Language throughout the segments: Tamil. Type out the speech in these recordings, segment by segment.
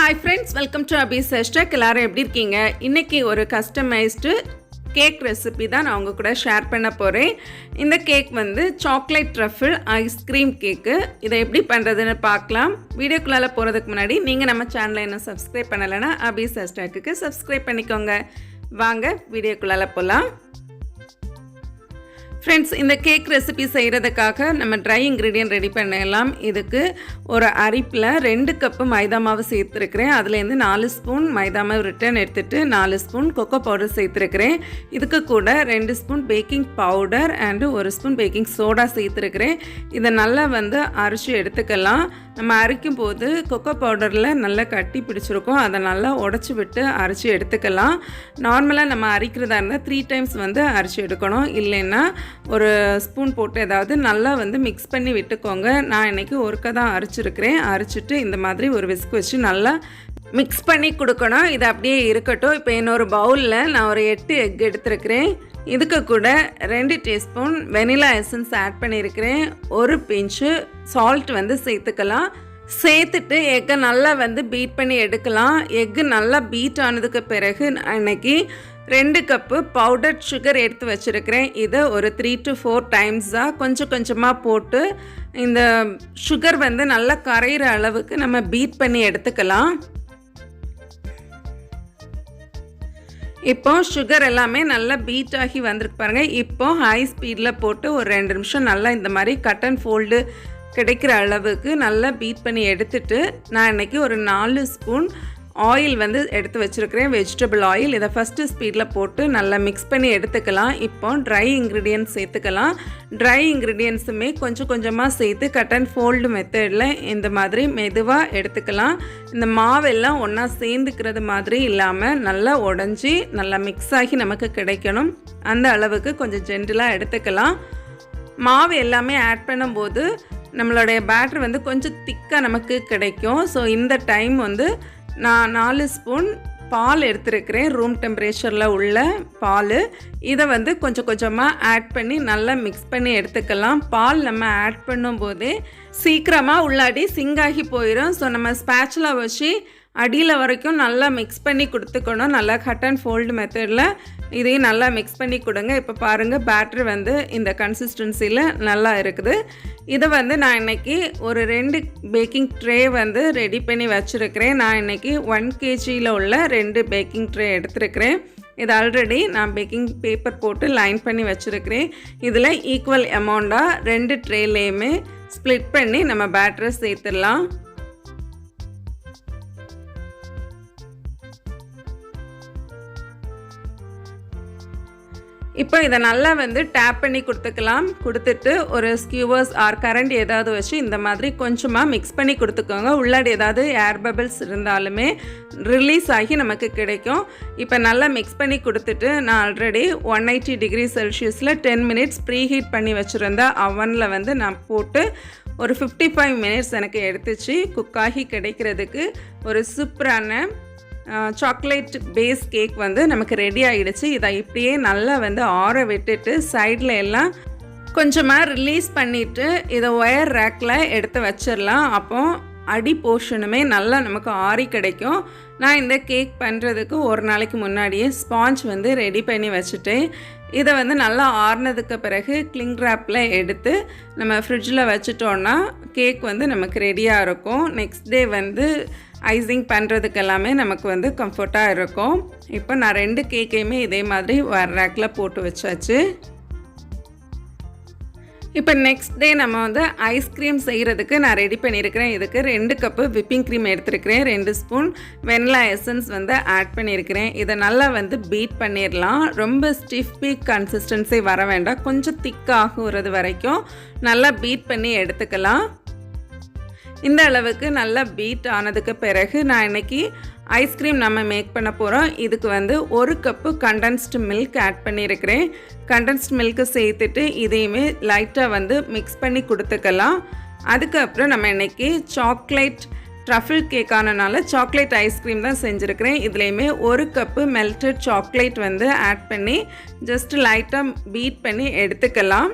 Hi friends, welcome to ICECREAMCAKE. எல்லாரும் எப்படி இருக்கீங்க? இன்னைக்கு ஒரு கஸ்டமைஸ்டு கேக் ரெசிபி தான் நான் உங்க கூட ஷேர் பண்ண போறேன். இந்த கேக் வந்து சாக்லேட் ட்ரஃபிள் ஐஸ்கிரீம் கேக். இதை எப்படி பண்றதுன்னு பார்க்கலாம். வீடியோக்குள்ள போறதுக்கு முன்னாடி நீங்க நம்ம சேனலை இன்னும் சப்ஸ்கிரைப் பண்ணலனா ICECREAMCAKE சப்ஸ்கிரைப் பண்ணிக்கோங்க. வாங்க வீடியோக்குள்ள போலாம். Friends, இந்த கேக் ரெசிபி செய்கிறதுக்காக நம்ம ட்ரை இன்க்ரீடியன்ட் ரெடி பண்ணலாம். இதுக்கு ஒரு அரிப்பில் 2 கப்பு மைதா மாவு சேர்த்துருக்கிறேன். அதுலேருந்து 4 ஸ்பூன் மைதா மாவு ரிட்டர்ன் எடுத்துகிட்டு 4 ஸ்பூன் கொக்கோ பவுடர் சேர்த்துருக்கிறேன். இதுக்கு கூட 2 spoon baking powder and 1 spoon baking soda சேர்த்துருக்கிறேன். இதை நல்லா அரைச்சி எடுத்துக்கலாம். நம்ம அரைக்கும் போது கொக்கோ பவுடரில் நல்லா கட்டி பிடிச்சிருக்கோம். அதை நல்லா உடச்சி விட்டு அரைச்சி எடுத்துக்கலாம். நார்மலாக நம்ம அரைக்கிறதா இருந்தால் 3 டைம்ஸ் அரைச்சி எடுக்கணும். இல்லைன்னா ஒரு ஸ்பூன் போட்டு ஏதாவது நல்லா மிக்ஸ் பண்ணி விட்டுக்கோங்க. நான் இன்றைக்கி ஒருக்கா தான் அரைச்சிருக்கிறேன். அரைச்சிட்டு இந்த மாதிரி ஒரு விஸ்க் வச்சு நல்லா மிக்ஸ் பண்ணி கொடுக்கணும். இது அப்படியே இருக்கட்டும். இப்போ இன்னொரு பவுலில் நான் ஒரு 8 எக் எடுத்துருக்கிறேன். இதுக்கு கூட 2 டீஸ்பூன் வெனிலா எசன்ஸ் ஆட் பண்ணியிருக்கிறேன். ஒரு பிஞ்சு சால்ட் சேர்த்துக்கலாம். சேர்த்துட்டு எக்கை நல்லா பீட் பண்ணி எடுக்கலாம். எக்கு நல்லா பீட் ஆனதுக்கு பிறகு இன்னைக்கு 2 கப்பு பவுடர்ட் சுகர் எடுத்து வச்சுருக்கிறேன். இதை ஒரு 3 to 4 டைம்ஸாக கொஞ்சம் கொஞ்சமாக போட்டு இந்த சுகர் நல்லா கரையிற அளவுக்கு நம்ம பீட் பண்ணி எடுத்துக்கலாம். இப்போ சுகர் எல்லாமே நல்லா பீட் ஆகி வந்திருக்கு பாருங்கள். இப்போ ஹை ஸ்பீடில் போட்டு ஒரு 2 நிமிஷம் நல்லா இந்த மாதிரி கட் அண்ட் ஃபோல்டு கிடைக்கிற அளவுக்கு நல்லா பீட் பண்ணி எடுத்துட்டு நான் இன்றைக்கி ஒரு 4 ஸ்பூன் ஆயில் எடுத்து வச்சுருக்கிறேன், வெஜிடபிள் ஆயில். இதை ஃபஸ்ட்டு ஸ்பீடில் போட்டு நல்லா மிக்ஸ் பண்ணி எடுத்துக்கலாம். இப்போ ட்ரை இன்க்ரீடியன்ட்ஸ் சேர்த்துக்கலாம். ட்ரை இன்க்ரீடியன்ட்ஸுமே கொஞ்சம் கொஞ்சமாக சேர்த்து கட் அண்ட் ஃபோல்டு மெத்தடில் இந்த மாதிரி மெதுவாக எடுத்துக்கலாம். இந்த மாவெல்லாம் ஒன்றா சேர்ந்துக்கிறது மாதிரி இல்லாமல் நல்லா உடஞ்சி நல்லா மிக்ஸ் ஆகி நமக்கு கிடைக்கணும். அந்த அளவுக்கு கொஞ்சம் ஜென்டிலாக எடுத்துக்கலாம். மாவு எல்லாமே ஆட் பண்ணும்போது நம்மளுடைய பேட்டர் கொஞ்சம் திக்காக நமக்கு கிடைக்கும். ஸோ இந்த டைம் நான் 4 ஸ்பூன் பால் எடுத்துருக்கிறேன், ரூம் டெம்பரேச்சரில் உள்ள பால். இதை கொஞ்சம் கொஞ்சமாக ஆட் பண்ணி நல்லா மிக்ஸ் பண்ணி எடுத்துக்கலாம். பால் நம்ம ஆட் பண்ணும்போதே சீக்கிரமாக உள்ளாடி சிங்காகி போயிடும். ஸோ நம்ம ஸ்பேச்சுலா வச்சு அடியில் வரைக்கும் நல்லா மிக்ஸ் பண்ணி கொடுத்துக்கணும். நல்லா கட் அண்ட் ஃபோல்டு மெத்தடில் இதையும் நல்லா மிக்ஸ் பண்ணி கொடுங்க. இப்போ பாருங்கள், பேட்டர் இந்த கன்சிஸ்டன்சியில் நல்லா இருக்குது. இதை நான் இன்றைக்கி ஒரு 2 பேக்கிங் ட்ரே ரெடி பண்ணி வச்சுருக்கிறேன். நான் இன்றைக்கி 1 kgயில் உள்ள 2 பேக்கிங் ட்ரே எடுத்துருக்கிறேன். இது ஆல்ரெடி நான் பேக்கிங் பேப்பர் போட்டு லைன் பண்ணி வச்சுருக்கிறேன். இதில் ஈக்குவல் அமௌண்ட்டாக 2 ட்ரேலேயுமே ஸ்ப்ளிட் பண்ணி நம்ம பேட்டரை சேர்த்துடலாம். இப்போ இதை நல்லா டேப் பண்ணி கொடுத்துக்கலாம். கொடுத்துட்டு ஒரு ஸ்கியூவர்ஸ் ஆர் கரண்ட் ஏதாவது வச்சு இந்த மாதிரி கொஞ்சமாக மிக்ஸ் பண்ணி கொடுத்துக்கோங்க. உள்ளாடி ஏதாவது ஏர் பபிள்ஸ் இருந்தாலுமே ரிலீஸ் ஆகி நமக்கு கிடைக்கும். இப்போ நல்லா மிக்ஸ் பண்ணி கொடுத்துட்டு நான் ஆல்ரெடி 180 டிகிரி செல்சியஸில் 10 மினிட்ஸ் ப்ரீ ஹீட் பண்ணி வச்சுருந்த அவனில் நான் போட்டு ஒரு 55 மினிட்ஸ் எனக்கு எடுத்துச்சு. குக்காகி கிடைக்கிறதுக்கு ஒரு சூப்பரான சாக்லேட் பேஸ் கேக் நமக்கு ரெடி ஆகிடுச்சு. இதை இப்படியே நல்லா ஆற விட்டுட்டு சைடில் எல்லாம் கொஞ்சமாக ரிலீஸ் பண்ணிவிட்டு இதை ஒயர் ரேக்கில் எடுத்து வச்சிடலாம். அப்போ அடி போர்ஷனுமே நல்லா நமக்கு ஆறி கிடைக்கும். நான் இந்த கேக் பண்ணுறதுக்கு ஒரு நாளைக்கு முன்னாடியே ஸ்பாஞ்ச் ரெடி பண்ணி வச்சுட்டேன். இதை நல்லா ஆறினதுக்கு பிறகு கிளிங் ரேப்பில் எடுத்து நம்ம ஃப்ரிட்ஜில் வச்சுட்டோன்னா கேக் நமக்கு ரெடியாக இருக்கும். நெக்ஸ்ட் டே ஐசிங் பண்ணுறதுக்கு எல்லாமே நமக்கு கம்ஃபர்ட்டாக இருக்கும். இப்போ நான் 2 கேக்கையுமே இதே மாதிரி ஒரு ரேக்கில் போட்டு வச்சாச்சு. இப்போ நெக்ஸ்ட் டே நம்ம ஐஸ்கிரீம் செய்கிறதுக்கு நான் ரெடி பண்ணியிருக்கிறேன். இதுக்கு 2 கப்பு விப்பிங் க்ரீம் எடுத்துருக்கிறேன். 2 ஸ்பூன் வெனிலா எசன்ஸ் ஆட் பண்ணியிருக்கிறேன். இதை நல்லா பீட் பண்ணிடலாம். ரொம்ப ஸ்டிஃப் பீக் கன்சிஸ்டன்சி வர வேண்டாம். கொஞ்சம் திக்காகுறது வரைக்கும் நல்லா பீட் பண்ணி எடுத்துக்கலாம். இந்த அளவுக்கு நல்லா பீட் ஆனதுக்கு பிறகு நான் இன்றைக்கி ஐஸ்கிரீம் நம்ம மேக் பண்ண போகிறோம். இதுக்கு 1 கப்பு கண்டென்ஸ்டு மில்க் ஆட் பண்ணியிருக்கிறேன். கண்டென்ஸ்டு மில்க்கு சேர்த்துட்டு இதையுமே லைட்டாக மிக்ஸ் பண்ணி கொடுத்துக்கலாம். அதுக்கப்புறம் நம்ம இன்றைக்கி சாக்லேட் ட்ரஃபிள் கேக்கானனால சாக்லேட் ஐஸ்கிரீம் தான் செஞ்சுருக்கிறேன். இதுலேயுமே 1 கப்பு மெல்டட் சாக்லேட் ஆட் பண்ணி ஜஸ்ட் லைட்டாக பீட் பண்ணி எடுத்துக்கலாம்.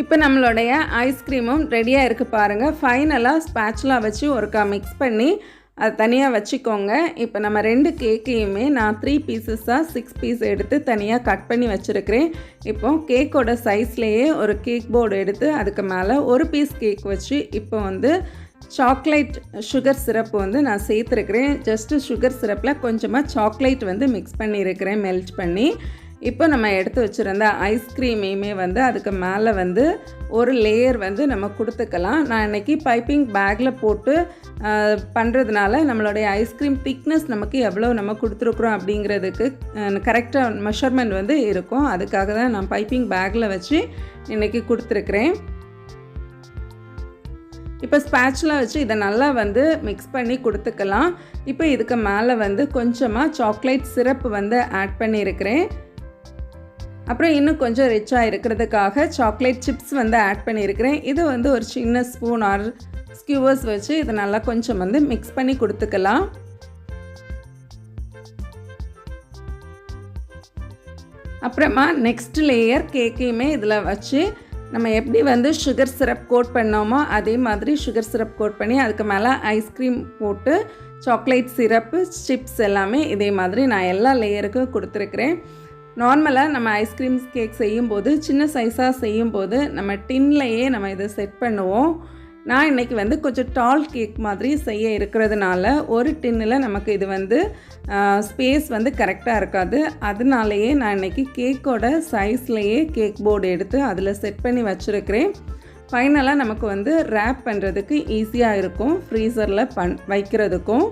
இப்போ நம்மளுடைய ஐஸ்கிரீமும் ரெடியாக இருக்குது பாருங்கள். ஃபைனலாக ஸ்பேச்சுலா வச்சு ஒருக்கா மிக்ஸ் பண்ணி அது தனியாக வச்சுக்கோங்க. இப்போ நம்ம 2 கேக்கையுமே நான் 3 பீசஸாக 6 பீஸ் எடுத்து தனியாக கட் பண்ணி வச்சுருக்கிறேன். இப்போ கேக்கோட சைஸ்லேயே ஒரு கேக் போர்டு எடுத்து அதுக்கு மேலே ஒரு பீஸ் கேக் வச்சு இப்போ வந்து சாக்லேட் சுகர் சிரப் வந்து நான் சேர்த்துருக்கிறேன். ஜஸ்ட்டு சுகர் சிரப்பில் கொஞ்சமாக சாக்லேட் வந்து மிக்ஸ் பண்ணியிருக்கிறேன் மெல்ட் பண்ணி. இப்போ நம்ம எடுத்து வச்சுருந்த ஐஸ்கிரீமையுமே வந்து அதுக்கு மேலே வந்து ஒரு லேயர் வந்து நம்ம கொடுத்துக்கலாம். நான் இன்றைக்கி பைப்பிங் பேக்கில் போட்டு பண்ணுறதுனால நம்மளுடைய ஐஸ்கிரீம் திக்னஸ் நமக்கு எவ்வளோ நம்ம கொடுத்துருக்குறோம் அப்படிங்கிறதுக்கு கரெக்டாக மெஷர்மெண்ட் வந்து இருக்கும். அதுக்காக தான் நான் பைப்பிங் பேக்கில் வச்சு இன்றைக்கி கொடுத்துருக்குறேன். இப்போ ஸ்பேச்சுலா வச்சு இதை நல்லா வந்து மிக்ஸ் பண்ணி கொடுத்துக்கலாம். இப்போ இதுக்கு மேலே வந்து கொஞ்சமாக சாக்லேட் சிரப் வந்து ஆட் பண்ணியிருக்கிறேன். அப்புறம் இன்னும் கொஞ்சம் ரிச்சாக இருக்கிறதுக்காக சாக்லேட் சிப்ஸ் வந்து ஆட் பண்ணியிருக்கிறேன். இது வந்து ஒரு சின்ன ஸ்பூன் ஆர் ஸ்கியூவர்ஸ் வச்சு இதை நல்லா கொஞ்சம் வந்து மிக்ஸ் பண்ணி கொடுத்துக்கலாம். அப்புறமா நெக்ஸ்ட் லேயர் கேக்கையுமே இதில் வச்சு நம்ம எப்படி வந்து சுகர் சிரப் கோட் பண்ணோமோ அதே மாதிரி சுகர் சிரப் கோட் பண்ணி அதுக்கு மேலே ஐஸ்கிரீம் போட்டு சாக்லேட் சிரப்பு சிப்ஸ் எல்லாமே இதே மாதிரி நான் எல்லா லேயருக்கும் கொடுத்துருக்குறேன். நார்மலாக நம்ம ஐஸ்கிரீம் கேக் செய்யும்போது சின்ன சைஸாக செய்யும்போது நம்ம டின்லையே நம்ம இதை செட் பண்ணுவோம். நான் இன்றைக்கி வந்து கொஞ்சம் டால் கேக் மாதிரி செய்ய இருக்கிறதுனால ஒரு டின்னில் நமக்கு இது வந்து ஸ்பேஸ் வந்து கரெக்டாக இருக்காது. அதனாலேயே நான் இன்றைக்கி கேக்கோட சைஸ்லேயே கேக் போர்டு எடுத்து அதில் செட் பண்ணி வச்சுருக்கிறேன். ஃபைனலாக நமக்கு வந்து ரேப் பண்ணுறதுக்கு ஈஸியாக இருக்கும் ஃப்ரீசரில் வைக்கிறதுக்கும்.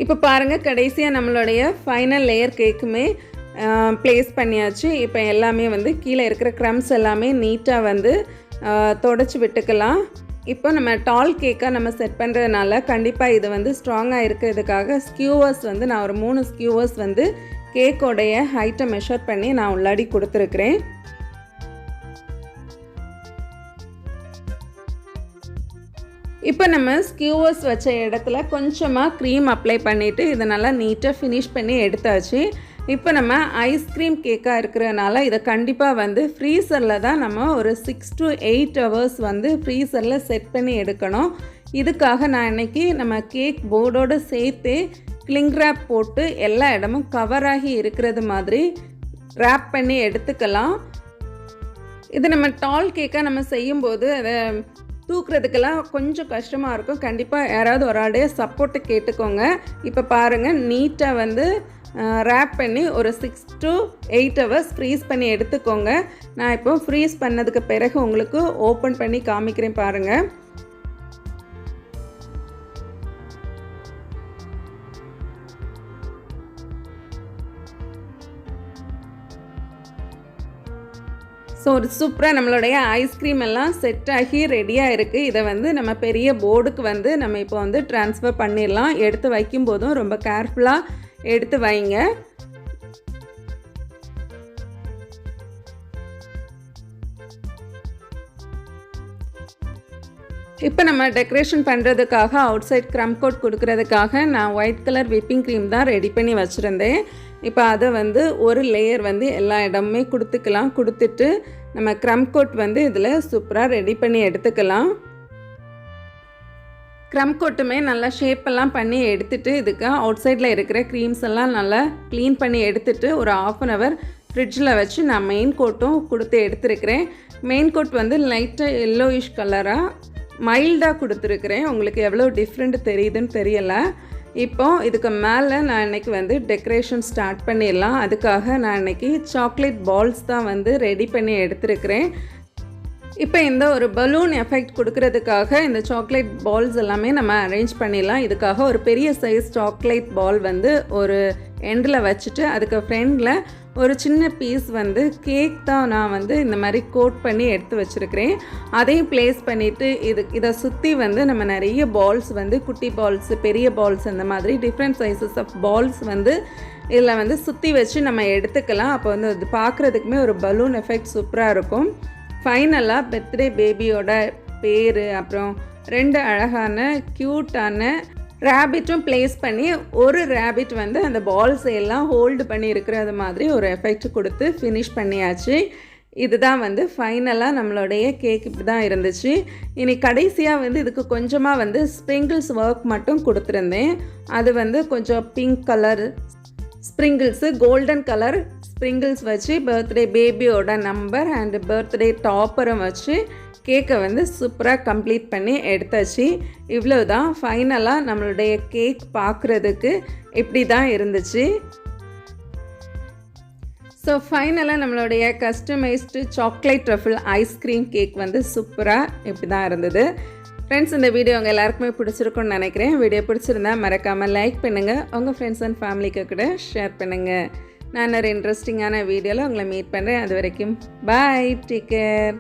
இப்போ பாருங்கள், கடைசியாக நம்மளுடைய ஃபைனல் லேயர் கேக்குமே ப்ளேஸ் பண்ணியாச்சு. இப்போ எல்லாமே வந்து கீழே இருக்கிற க்ரம்ஸ் எல்லாமே நீட்டாக வந்து தொடச்சி விட்டுக்கலாம். இப்போ நம்ம டால் கேக்காக நம்ம செட் பண்ணுறதுனால கண்டிப்பாக இது வந்து ஸ்ட்ராங்காக இருக்கிறதுக்காக ஸ்கியூவர்ஸ் வந்து நான் ஒரு 3 ஸ்கியூவர்ஸ் வந்து கேக்கோடைய ஹைட்டை மெஷர் பண்ணி நான் உள்ளாடி கொடுத்துருக்குறேன். இப்போ நம்ம ஸ்கியூவர்ஸ் வச்ச இடத்துல கொஞ்சமாக க்ரீம் அப்ளை பண்ணிவிட்டு இதை நல்லா நீட்டாக ஃபினிஷ் பண்ணி எடுத்தாச்சு. இப்போ நம்ம ஐஸ்கிரீம் கேக்காக இருக்கிறதுனால இதை கண்டிப்பாக வந்து ஃப்ரீசரில் தான் நம்ம ஒரு 6 to 8 hours வந்து ஃப்ரீசரில் செட் பண்ணி எடுக்கணும். இதுக்காக நான் இன்றைக்கி நம்ம கேக் போர்டோடு சேர்த்து கிளிங் ரேப் போட்டு எல்லா இடமும் கவராகி இருக்கிறது மாதிரி ரேப் பண்ணி எடுத்துக்கலாம். இது நம்ம டால் கேக்காக நம்ம செய்யும்போது அதை தூக்குறதுக்கெல்லாம் கொஞ்சம் கஷ்டமாக இருக்கும். கண்டிப்பாக யாராவது ஒரு ஆளுடைய சப்போர்ட்டு கேட்டுக்கோங்க. இப்போ பாருங்கள், நீட்டாக வந்து ரேப் பண்ணி ஒரு 6 to 8 hours ஃப்ரீஸ் பண்ணி எடுத்துக்கோங்க. நான் இப்போ ஃப்ரீஸ் பண்ணதுக்கு பிறகு உங்களுக்கு ஓப்பன் பண்ணி காமிக்கிறேன் பாருங்கள். ஸோ ஒரு சூப்பராக நம்மளுடைய ஐஸ்கிரீம் எல்லாம் செட் ஆகி ரெடியாக இருக்குது. இதை வந்து நம்ம பெரிய போர்டுக்கு வந்து நம்ம இப்போ வந்து ட்ரான்ஸ்ஃபர் பண்ணிடலாம். எடுத்து வைக்கும்போதும் ரொம்ப கேர்ஃபுல்லாக எடுத்து வைங்க. இப்போ நம்ம டெக்கரேஷன் பண்ணுறதுக்காக அவுட் சைட் க்ரம் கோட் கொடுக்கறதுக்காக நான் ஒயிட் கலர் விப்பிங் க்ரீம் தான் ரெடி பண்ணி வச்சுருந்தேன். இப்போ அதை வந்து ஒரு லேயர் வந்து எல்லா இடமுமே கொடுத்துக்கலாம். கொடுத்துட்டு நம்ம க்ரம் கோட் வந்து இதில் சூப்பராக ரெடி பண்ணி எடுத்துக்கலாம். க்ரம் கோட்டுமே நல்லா ஷேப்பெல்லாம் பண்ணி எடுத்துகிட்டு இதுக்கு அவுட் சைடில் இருக்கிற க்ரீம்ஸ் எல்லாம் நல்லா க்ளீன் பண்ணி எடுத்துகிட்டு ஒரு 1/2 hour ஃப்ரிட்ஜில் வச்சு நான் மெயின் கோட்டும் கொடுத்து எடுத்துருக்கிறேன். மெயின் கோட் வந்து லைட்டாக எல்லோயிஷ் கலராக மைல்டாக கொடுத்துருக்குறேன். உங்களுக்கு எவ்வளோ டிஃப்ரெண்ட் தெரியுதுன்னு தெரியலை. இப்போ இதுக்கு மேலே நான் இன்றைக்கி வந்து டெக்கரேஷன் ஸ்டார்ட் பண்ணிடலாம். அதுக்காக நான் இன்றைக்கி சாக்லேட் பால்ஸ் தான் வந்து ரெடி பண்ணி எடுத்துருக்கிறேன். இப்போ இந்த ஒரு பலூன் எஃபெக்ட் கொடுக்கறதுக்காக இந்த சாக்லேட் பால்ஸ் எல்லாமே நம்ம அரேஞ்ச் பண்ணிடலாம். இதுக்காக ஒரு பெரிய சைஸ் சாக்லேட் பால் வந்து ஒரு எண்டில் வச்சுட்டு அதுக்கு ஃப்ரெண்டில் ஒரு சின்ன பீஸ் வந்து கேக் தான் நான் வந்து இந்த மாதிரி கோட் பண்ணி எடுத்து வச்சுருக்கிறேன். அதையும் ப்ளேஸ் பண்ணிவிட்டு இதை சுற்றி வந்து நம்ம நிறைய பால்ஸ் வந்து குட்டி பால்ஸு பெரிய பால்ஸ் அந்த மாதிரி டிஃப்ரெண்ட் சைஸஸ் ஆஃப் பால்ஸ் வந்து இதில் வந்து சுற்றி வச்சு நம்ம எடுத்துக்கலாம். அப்போ வந்து அது பார்க்குறதுக்குமே ஒரு பலூன் எஃபெக்ட் சூப்பராக இருக்கும். ஃபைனலாக பர்த்டே பேபியோட பேர் அப்புறம் 2 அழகான க்யூட்டான ரேபிட்டும் ப்ளேஸ் பண்ணி ஒரு ரேபிட் வந்து அந்த பால்ஸ் எல்லாம் ஹோல்டு பண்ணி இருக்கிறது மாதிரி ஒரு எஃபெக்ட் கொடுத்து ஃபினிஷ் பண்ணியாச்சு. இதுதான் வந்து ஃபைனலாக நம்மளுடைய கேக் இப்படி தான் இருந்துச்சு. இனி கடைசியாக வந்து இதுக்கு கொஞ்சமாக வந்து ஸ்ப்ரிங்கிள்ஸ் ஒர்க் மட்டும் கொடுத்துருந்தேன். அது வந்து கொஞ்சம் pink colour sprinkles, golden colour sprinkles வச்சு பர்த்டே பேபியோட நம்பர் அண்ட் பர்த்டே டாப்பரும் வச்சு கேக்கை வந்து சூப்பராக கம்ப்ளீட் பண்ணி எடுத்தாச்சு. இவ்வளோ தான் ஃபைனலாக நம்மளுடைய கேக் பார்க்குறதுக்கு இப்படி தான் இருந்துச்சு. ஸோ ஃபைனலாக நம்மளுடைய customised chocolate truffle ice cream cake வந்து சூப்பராக இப்படி தான் இருந்தது. ஃப்ரெண்ட்ஸ், இந்த வீடியோ உங்கள் எல்லாருக்குமே பிடிச்சிருக்குன்னு நினைக்கிறேன். வீடியோ பிடிச்சிருந்தா மறக்காமல் லைக் பண்ணுங்கள், உங்கள் ஃப்ரெண்ட்ஸ் அண்ட் ஃபேமிலிக்கு கூட ஷேர் பண்ணுங்கள். நான் ஒரு இன்ட்ரெஸ்டிங்கான வீடியோவில் உங்களை மீட் பண்ணுறேன். அது வரைக்கும் பாய், டேக் கேர்.